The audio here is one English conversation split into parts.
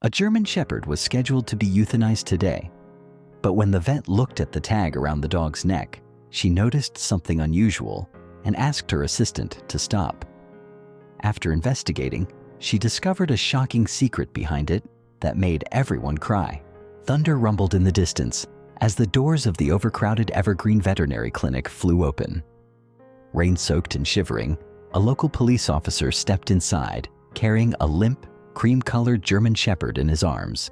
A German Shepherd was scheduled to be euthanized today, but when the vet looked at the tag around the dog's neck, she noticed something unusual and asked her assistant to stop. After investigating, she discovered a shocking secret behind it that made everyone cry. Thunder rumbled in the distance as the doors of the overcrowded Evergreen Veterinary Clinic flew open. Rain-soaked and shivering, a local police officer stepped inside, carrying a limp, cream-colored German Shepherd in his arms.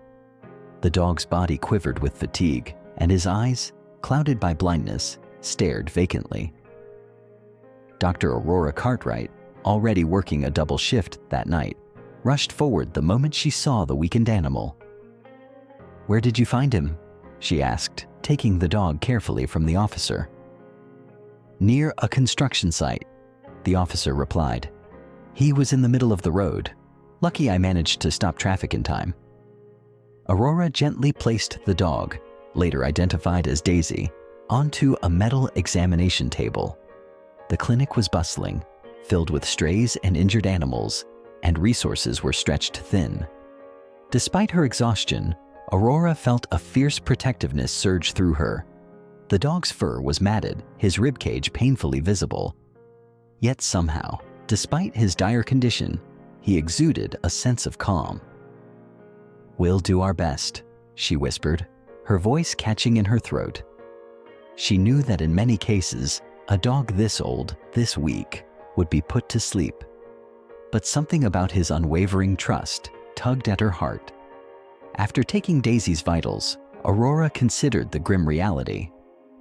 The dog's body quivered with fatigue, and his eyes, clouded by blindness, stared vacantly. Dr. Aurora Cartwright, already working a double shift that night, rushed forward the moment she saw the weakened animal. "Where did you find him?" she asked, taking the dog carefully from the officer. "Near a construction site," the officer replied. "He was in the middle of the road. Lucky I managed to stop traffic in time." Aurora gently placed the dog, later identified as Daisy, onto a metal examination table. The clinic was bustling, filled with strays and injured animals, and resources were stretched thin. Despite her exhaustion, Aurora felt a fierce protectiveness surge through her. The dog's fur was matted, his ribcage painfully visible. Yet somehow, despite his dire condition, he exuded a sense of calm. "We'll do our best," she whispered, her voice catching in her throat. She knew that in many cases, a dog this old, this weak, would be put to sleep. But something about his unwavering trust tugged at her heart. After taking Daisy's vitals, Aurora considered the grim reality.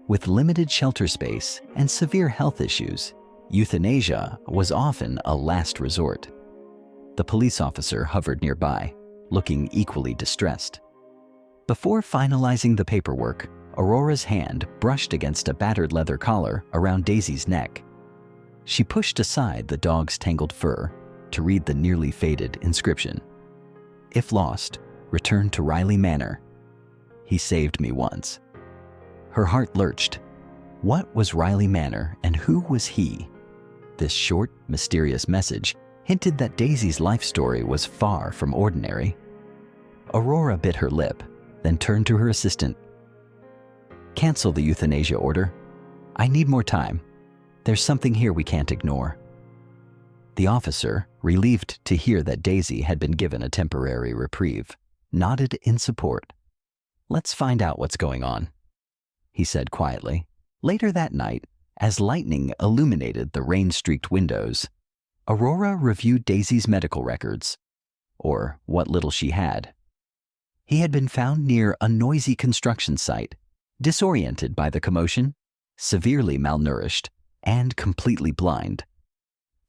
With limited shelter space and severe health issues, euthanasia was often a last resort. The police officer hovered nearby, looking equally distressed. Before finalizing the paperwork, Aurora's hand brushed against a battered leather collar around Daisy's neck. She pushed aside the dog's tangled fur to read the nearly faded inscription. "If lost, return to Riley Manor. He saved me once." Her heart lurched. What was Riley Manor and who was he? This short, mysterious message hinted that Daisy's life story was far from ordinary. Aurora bit her lip, then turned to her assistant. "Cancel the euthanasia order. I need more time. There's something here we can't ignore." The officer, relieved to hear that Daisy had been given a temporary reprieve, nodded in support. "Let's find out what's going on," he said quietly. Later that night, as lightning illuminated the rain-streaked windows, Aurora reviewed Daisy's medical records, or what little she had. He had been found near a noisy construction site, disoriented by the commotion, severely malnourished, and completely blind.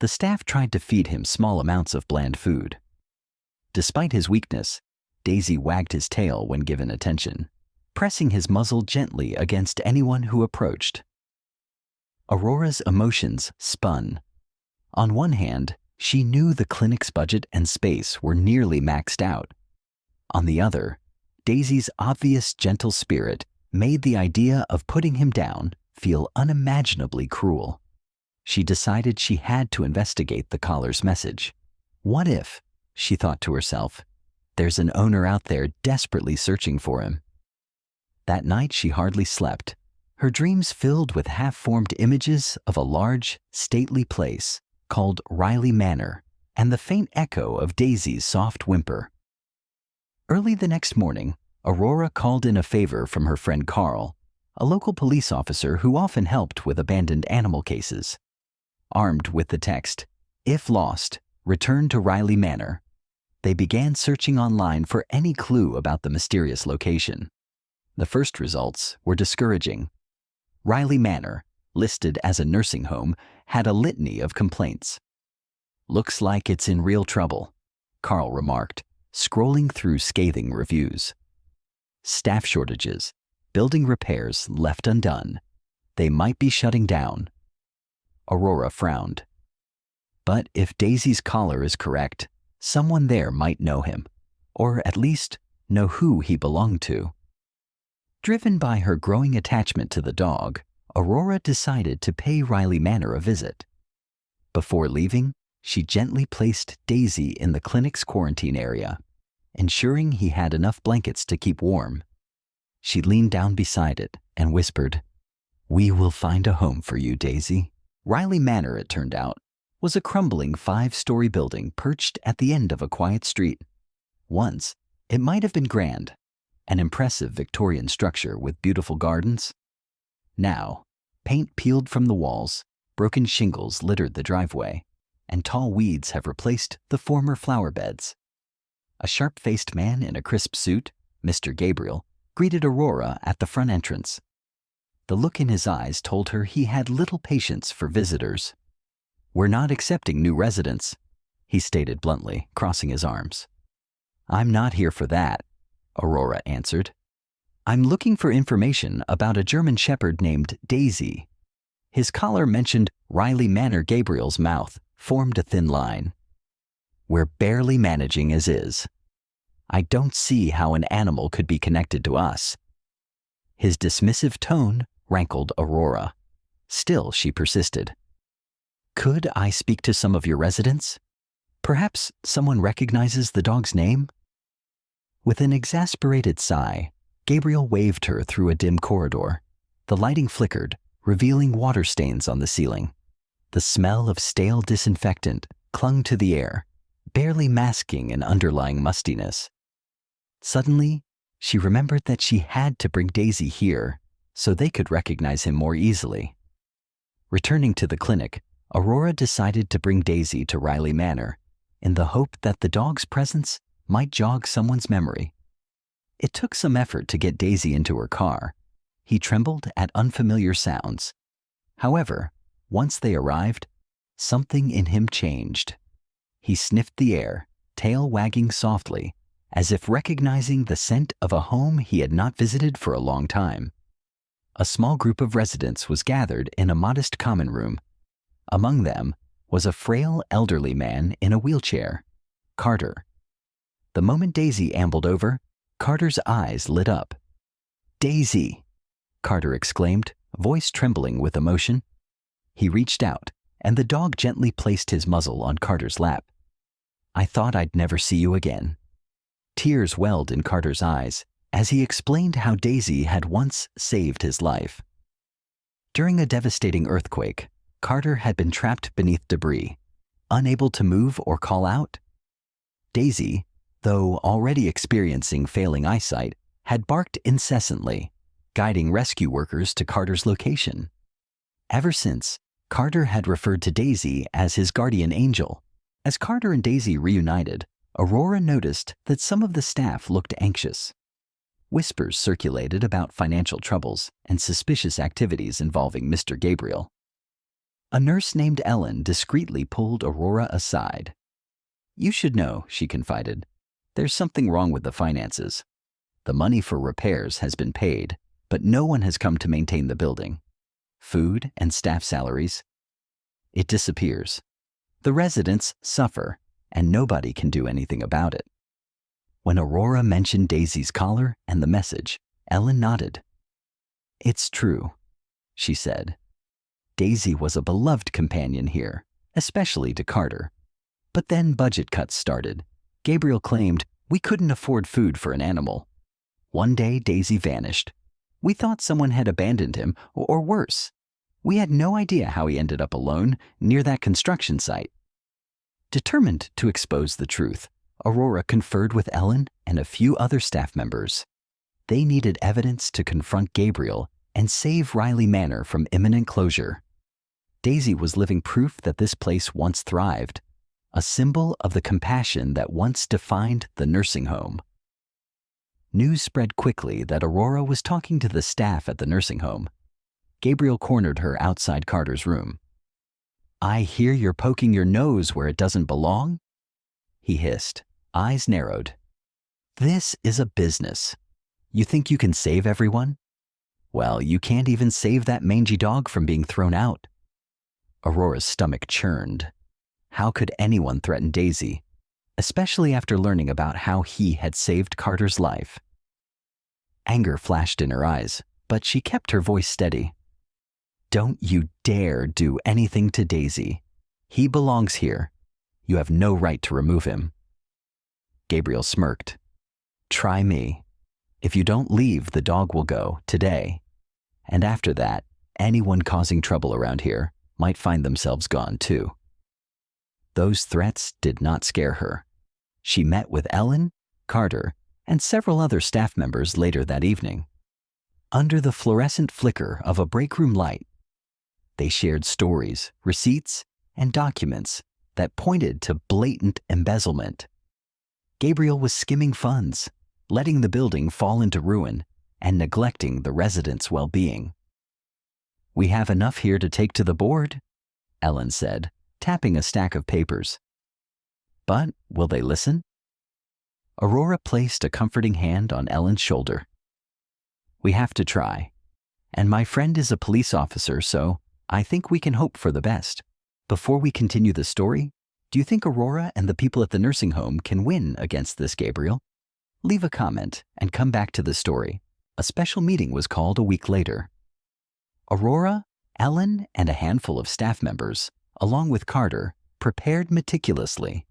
The staff tried to feed him small amounts of bland food. Despite his weakness, Daisy wagged his tail when given attention, pressing his muzzle gently against anyone who approached. Aurora's emotions spun. On one hand, she knew the clinic's budget and space were nearly maxed out. On the other, Daisy's obvious gentle spirit made the idea of putting him down feel unimaginably cruel. She decided she had to investigate the collar's message. What if, she thought to herself, there's an owner out there desperately searching for him? That night she hardly slept, her dreams filled with half-formed images of a large, stately place called Riley Manor and the faint echo of Daisy's soft whimper. Early the next morning, Aurora called in a favor from her friend Carl, a local police officer who often helped with abandoned animal cases. Armed with the text, "If lost, return to Riley Manor," they began searching online for any clue about the mysterious location. The first results were discouraging. Riley Manor, listed as a nursing home, had a litany of complaints. "Looks like it's in real trouble," Carl remarked, scrolling through scathing reviews. "Staff shortages, building repairs left undone. They might be shutting down." Aurora frowned. But if Daisy's collar is correct, someone there might know him, or at least know who he belonged to. Driven by her growing attachment to the dog, Aurora decided to pay Riley Manor a visit. Before leaving, she gently placed Daisy in the clinic's quarantine area. ensuring he had enough blankets to keep warm. She leaned down beside it and whispered, "We will find a home for you, Daisy." Riley Manor, it turned out, was a crumbling 5-story building perched at the end of a quiet street. Once, it might have been grand, an impressive Victorian structure with beautiful gardens. Now, paint peeled from the walls, broken shingles littered the driveway, and tall weeds have replaced the former flower beds. A sharp-faced man in a crisp suit, Mr. Gabriel, greeted Aurora at the front entrance. The look in his eyes told her he had little patience for visitors. "We're not accepting new residents," he stated bluntly, crossing his arms. "I'm not here for that," Aurora answered. "I'm looking for information about a German shepherd named Daisy." His collar mentioned Riley Manor. Gabriel's mouth formed a thin line. "We're barely managing as is. I don't see how an animal could be connected to us." His dismissive tone rankled Aurora. Still, she persisted. "Could I speak to some of your residents? Perhaps someone recognizes the dog's name?" With an exasperated sigh, Gabriel waved her through a dim corridor. The lighting flickered, revealing water stains on the ceiling. The smell of stale disinfectant clung to the air, barely masking an underlying mustiness. Suddenly, she remembered that she had to bring Daisy here so they could recognize him more easily. Returning to the clinic, Aurora decided to bring Daisy to Riley Manor in the hope that the dog's presence might jog someone's memory. It took some effort to get Daisy into her car. He trembled at unfamiliar sounds. However, once they arrived, something in him changed. He sniffed the air, tail wagging softly, as if recognizing the scent of a home he had not visited for a long time. A small group of residents was gathered in a modest common room. Among them was a frail elderly man in a wheelchair, Carter. The moment Daisy ambled over, Carter's eyes lit up. "Daisy!" Carter exclaimed, voice trembling with emotion. He reached out, and the dog gently placed his muzzle on Carter's lap. "I thought I'd never see you again." Tears welled in Carter's eyes as he explained how Daisy had once saved his life. During a devastating earthquake, Carter had been trapped beneath debris, unable to move or call out. Daisy, though already experiencing failing eyesight, had barked incessantly, guiding rescue workers to Carter's location. Ever since, Carter had referred to Daisy as his guardian angel. As Carter and Daisy reunited, Aurora noticed that some of the staff looked anxious. Whispers circulated about financial troubles and suspicious activities involving Mr. Gabriel. A nurse named Ellen discreetly pulled Aurora aside. "You should know," she confided. "There's something wrong with the finances. The money for repairs has been paid, but no one has come to maintain the building. Food and staff salaries. It disappears. The residents suffer, and nobody can do anything about it." When Aurora mentioned Daisy's collar and the message, Ellen nodded. "It's true," she said. Daisy was a beloved companion here, especially to Carter. But then budget cuts started. Gabriel claimed we couldn't afford food for an animal. One day, Daisy vanished. We thought someone had abandoned him, or worse. We had no idea how he ended up alone near that construction site. Determined to expose the truth, Aurora conferred with Ellen and a few other staff members. They needed evidence to confront Gabriel and save Riley Manor from imminent closure. Daisy was living proof that this place once thrived, a symbol of the compassion that once defined the nursing home. News spread quickly that Aurora was talking to the staff at the nursing home. Gabriel cornered her outside Carter's room. "I hear you're poking your nose where it doesn't belong?" he hissed, eyes narrowed. "This is a business. You think you can save everyone? Well, you can't even save that mangy dog from being thrown out." Aurora's stomach churned. How could anyone threaten Daisy, especially after learning about how he had saved Carter's life? Anger flashed in her eyes, but she kept her voice steady. "Don't you dare do anything to Daisy. He belongs here. You have no right to remove him." Gabriel smirked, Try me. If you don't leave, the dog will go today. And after that, anyone causing trouble around here might find themselves gone too. Those threats did not scare her. She met with Ellen, Carter, and several other staff members later that evening. Under the fluorescent flicker of a break room light, they shared stories, receipts, and documents that pointed to blatant embezzlement. Gabriel was skimming funds, letting the building fall into ruin, and neglecting the residents' well-being. "We have enough here to take to the board," Ellen said, tapping a stack of papers. "But will they listen?" Aurora placed a comforting hand on Ellen's shoulder. "We have to try. And my friend is a police officer, so I think we can hope for the best. Before we continue the story, do you think Aurora and the people at the nursing home can win against this Gabriel? Leave a comment and come back to the story. A special meeting was called a week later. Aurora, Ellen, and a handful of staff members, along with Carter, prepared meticulously.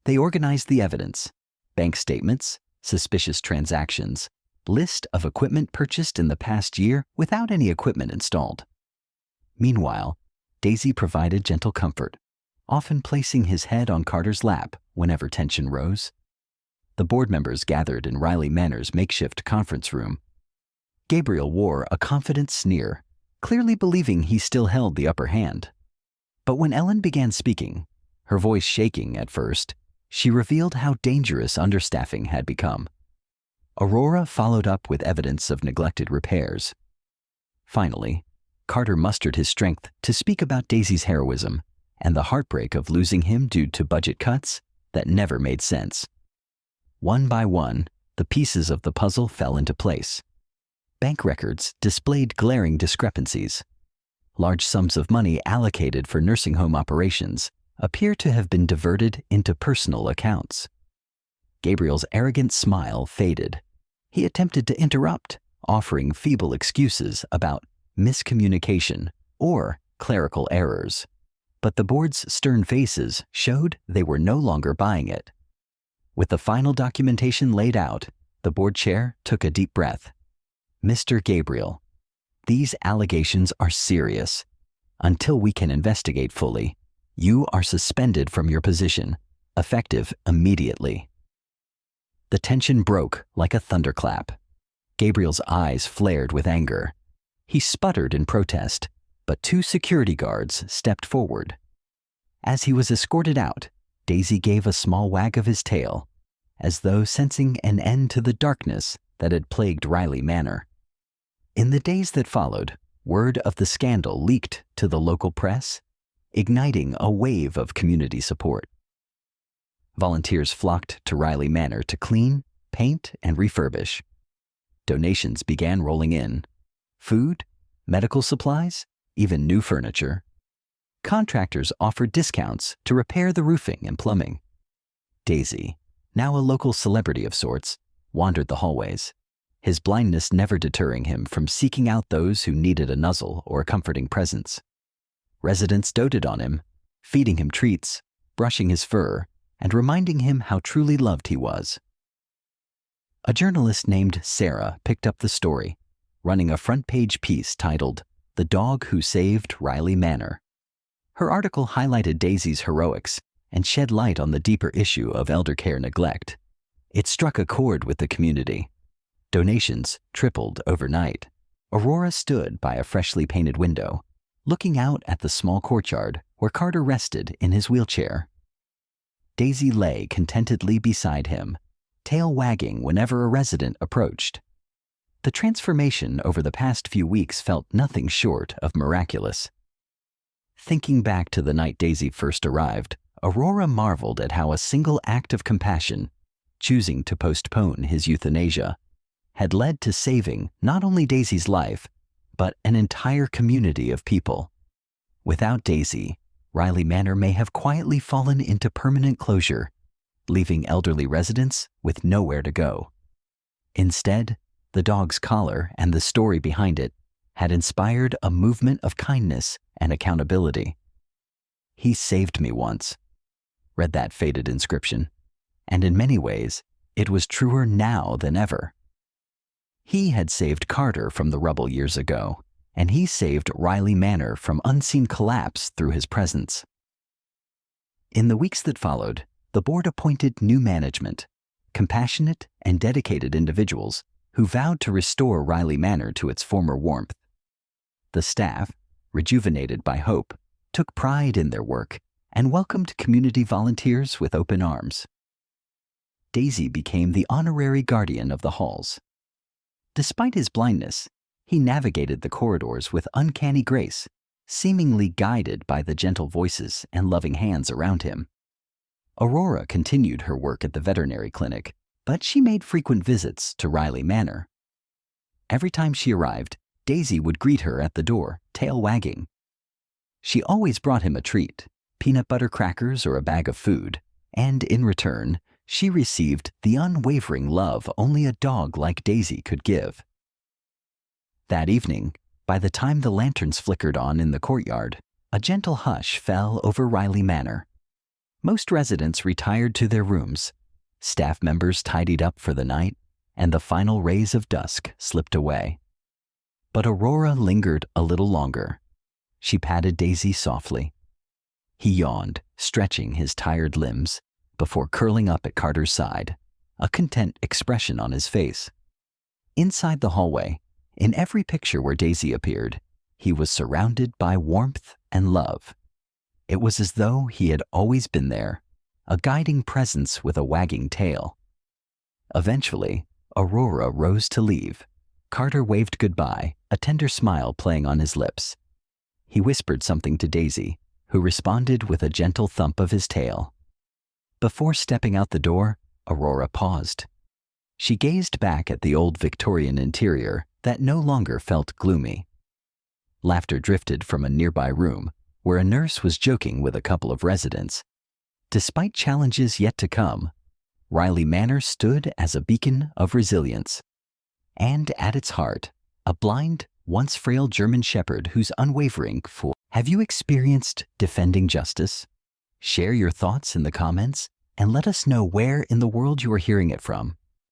They organized the evidence: bank statements, suspicious transactions, list of equipment purchased in the past year without any equipment installed. Meanwhile, Daisy provided gentle comfort, often placing his head on Carter's lap whenever tension rose. The board members gathered in Riley Manor's makeshift conference room. Gabriel wore a confident sneer, clearly believing he still held the upper hand. But when Ellen began speaking, her voice shaking at first, she revealed how dangerous understaffing had become. Aurora followed up with evidence of neglected repairs. Finally, Carter mustered his strength to speak about Daisy's heroism and the heartbreak of losing him due to budget cuts that never made sense. One by one, the pieces of the puzzle fell into place. Bank records displayed glaring discrepancies. Large sums of money allocated for nursing home operations appear to have been diverted into personal accounts. Gabriel's arrogant smile faded. He attempted to interrupt, offering feeble excuses about miscommunication or clerical errors. But the board's stern faces showed they were no longer buying it. With the final documentation laid out, the board chair took a deep breath. "Mr. Gabriel, these allegations are serious. Until we can investigate fully, you are suspended from your position, effective immediately." The tension broke like a thunderclap. Gabriel's eyes flared with anger. He sputtered in protest, but two security guards stepped forward. As he was escorted out, Daisy gave a small wag of his tail, as though sensing an end to the darkness that had plagued Riley Manor. In the days that followed, word of the scandal leaked to the local press, igniting a wave of community support. Volunteers flocked to Riley Manor to clean, paint, and refurbish. Donations began rolling in: food, medical supplies, even new furniture. Contractors offered discounts to repair the roofing and plumbing. Daisy, now a local celebrity of sorts, wandered the hallways, his blindness never deterring him from seeking out those who needed a nuzzle or a comforting presence. Residents doted on him, feeding him treats, brushing his fur, and reminding him how truly loved he was. A journalist named Sarah picked up the story, running a front-page piece titled "The Dog Who Saved Riley Manor." Her article highlighted Daisy's heroics and shed light on the deeper issue of elder care neglect. It struck a chord with the community. Donations tripled overnight. Aurora stood by a freshly painted window, looking out at the small courtyard where Carter rested in his wheelchair. Daisy lay contentedly beside him, tail wagging whenever a resident approached. The transformation over the past few weeks felt nothing short of miraculous. Thinking back to the night Daisy first arrived, Aurora marveled at how a single act of compassion, choosing to postpone his euthanasia, had led to saving not only Daisy's life, but an entire community of people. Without Daisy, Riley Manor may have quietly fallen into permanent closure, leaving elderly residents with nowhere to go. Instead, the dog's collar and the story behind it had inspired a movement of kindness and accountability. "He saved me once," read that faded inscription, and in many ways, It was truer now than ever. He had saved Carter from the rubble years ago, and he saved Riley Manor from unseen collapse through his presence. In the weeks that followed, the board appointed new management, compassionate and dedicated individuals who vowed to restore Riley Manor to its former warmth. The staff, rejuvenated by hope, took pride in their work and welcomed community volunteers with open arms. Daisy became the honorary guardian of the halls. Despite his blindness, he navigated the corridors with uncanny grace, seemingly guided by the gentle voices and loving hands around him. Aurora continued her work at the veterinary clinic, but she made frequent visits to Riley Manor. Every time she arrived, Daisy would greet her at the door, tail wagging. She always brought him a treat, peanut butter crackers or a bag of food, and in return, she received the unwavering love only a dog like Daisy could give. That evening, by the time the lanterns flickered on in the courtyard, a gentle hush fell over Riley Manor. Most residents retired to their rooms, staff members tidied up for the night, and the final rays of dusk slipped away. But Aurora lingered a little longer. She patted Daisy softly. He yawned, stretching his tired limbs, before curling up at Carter's side, a content expression on his face. Inside the hallway, in every picture where Daisy appeared, he was surrounded by warmth and love. It was as though he had always been there, a guiding presence with a wagging tail. Eventually, Aurora rose to leave. Carter waved goodbye, a tender smile playing on his lips. He whispered something to Daisy, who responded with a gentle thump of his tail. Before stepping out the door, Aurora paused. She gazed back at the old Victorian interior that no longer felt gloomy. Laughter drifted from a nearby room, where a nurse was joking with a couple of residents. Despite challenges yet to come, Riley Manor stood as a beacon of resilience. And at its heart, a blind, once frail German Shepherd whose unwavering full. Have you experienced defending justice? Share your thoughts in the comments and let us know where in the world you are hearing it from.